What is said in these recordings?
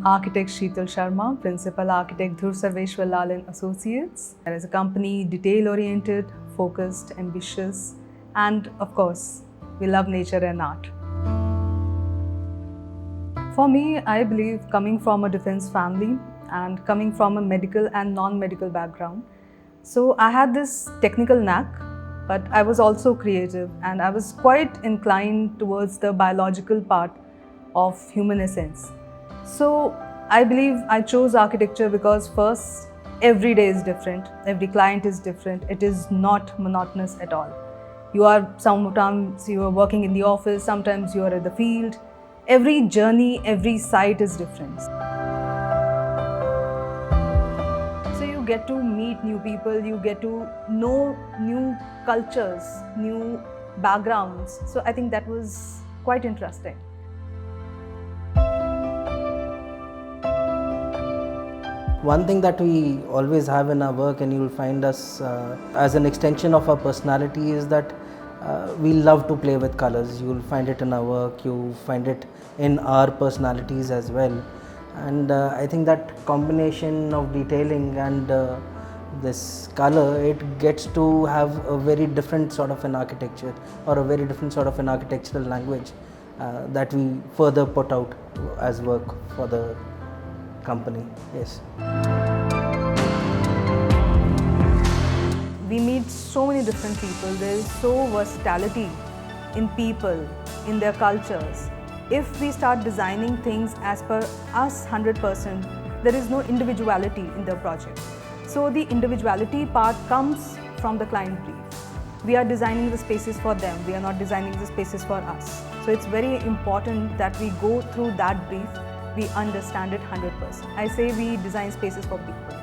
architect Sheetal Sharma, principal architect Dhruv Serveshwar Lal Associates. There is a company detail-oriented, focused, ambitious, and of course, we love nature and art. For me, I believe coming from a defense family and coming from a medical and non-medical background, so I had this technical knack, but I was also creative and I was quite inclined towards the biological part of human essence. So I believe I chose architecture because first, every day is different, every client is different, it is not monotonous at all. Sometimes you are working in the office, sometimes you are at the field. Every journey, every site is different. So you get to meet new people, you get to know new cultures, new backgrounds. So I think that was quite interesting. One thing that we always have in our work, and you'll find us as an extension of our personality, is that we love to play with colors. You'll find it in our work, you find it in our personalities as well. And I think that combination of detailing and this color, it gets to have a very different sort of an architecture or a very different sort of an architectural language that we further put out as work for the company. Yes. We meet so many different people. There is so versatility in people, in their cultures. If we start designing things as per us 100%, there is no individuality in the project. So the individuality part comes from the client brief. We are designing the spaces for them. We are not designing the spaces for us. So it's very important that we go through that brief. We understand it 100%. I say we design spaces for people.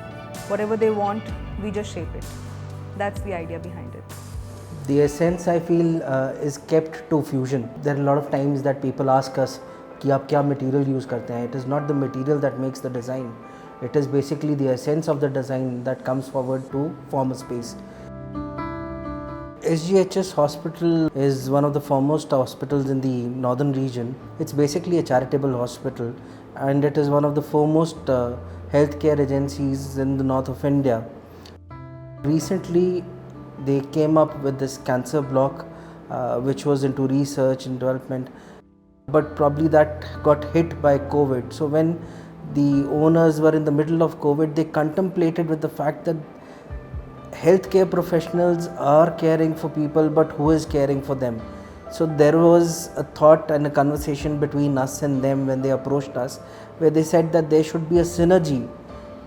Whatever they want, we just shape it. That's the idea behind it. The essence, I feel, is kept to fusion. There are a lot of times that people ask us, कि आप क्या material use करते हैं? It is not the material that makes the design. It is basically the essence of the design that comes forward to form a space. SGHS hospital is one of the foremost hospitals in the northern region. It's basically a charitable hospital, and it is one of the foremost healthcare agencies in the north of India. Recently, they came up with this cancer block, which was into research and development, but probably that got hit by COVID. So when the owners were in the middle of COVID, they contemplated with the fact that healthcare professionals are caring for people, but who is caring for them? So there was a thought and a conversation between us and them when they approached us, where they said that there should be a synergy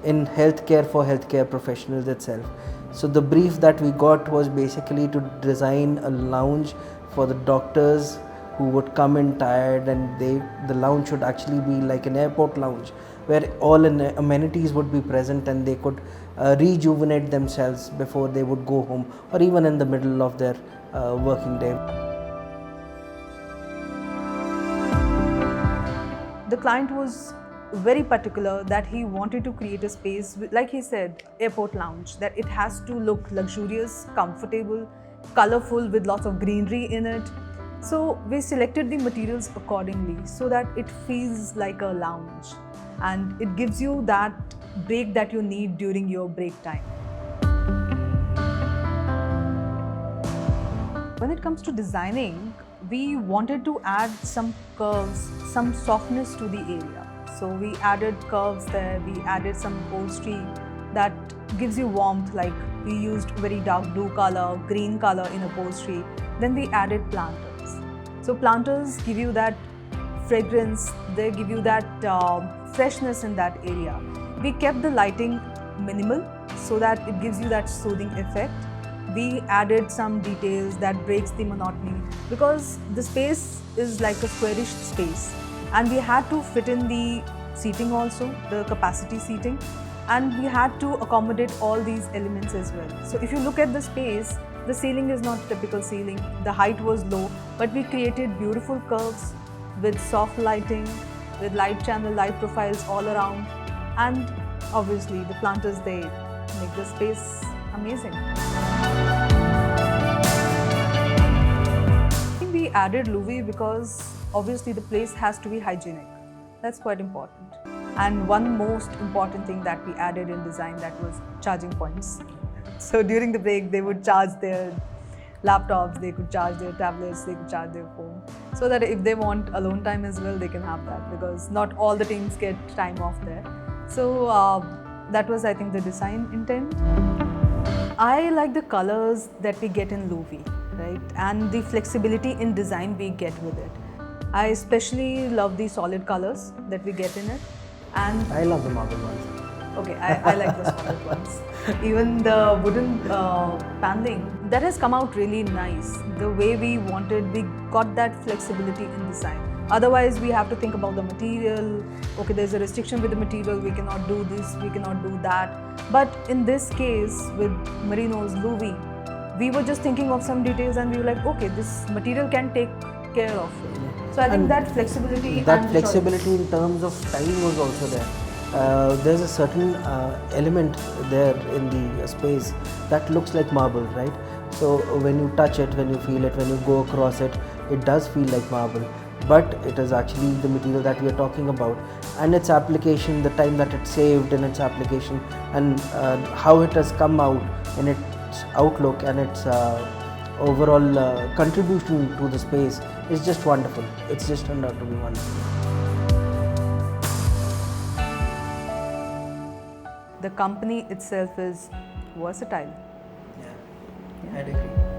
in healthcare for healthcare professionals itself. So the brief that we got was basically to design a lounge for the doctors who would come in tired, and the lounge should actually be like an airport lounge where all amenities would be present and they could rejuvenate themselves before they would go home or even in the middle of their working day. The client was very particular that he wanted to create a space, like he said, airport lounge, that it has to look luxurious, comfortable, colorful with lots of greenery in it. So we selected the materials accordingly so that it feels like a lounge and it gives you that break that you need during your break time. When it comes to designing, we wanted to add some curves, some softness to the area. So we added curves there, we added some upholstery that gives you warmth, like we used very dark blue color, green color in upholstery. Then we added planters. So planters give you that fragrance, they give you that freshness in that area. We kept the lighting minimal so that it gives you that soothing effect. We added some details that breaks the monotony because the space is like a squarish space and we had to fit in the seating also, the capacity seating, and we had to accommodate all these elements as well. So if you look at the space, the ceiling is not typical ceiling, the height was low, but we created beautiful curves with soft lighting, with light channel, light profiles all around, and obviously the planters, they make the space amazing. I think we added Louis because obviously the place has to be hygienic. That's quite important. And one most important thing that we added in design, that was charging points. So during the break, they would charge their laptops, they could charge their tablets, they could charge their phone. So that if they want alone time as well, they can have that, because not all the teams get time off there. So that was, I think, the design intent. I like the colors that we get in Louis, right? And the flexibility in design we get with it. I especially love the solid colors that we get in it. And I love the marble ones. okay, I like the solid ones. Even the wooden paneling, that has come out really nice. The way we wanted, we got that flexibility in design. Otherwise, we have to think about the material. Okay, there's a restriction with the material, we cannot do this, we cannot do that. But in this case, with Merino's Louis, we were just thinking of some details and we were like, okay, this material can take care of it. So I think And that flexibility that and flexibility in terms of time was also there. There's a certain element there in the space that looks like marble, right? So when you touch it, when you feel it, when you go across it, it does feel like marble. But it is actually the material that we are talking about, and its application, the time that it saved in its application, and how it has come out in its outlook and its overall contribution to the space is just wonderful. It's just turned out to be wonderful. the company itself is versatile. Yeah, I'd agree.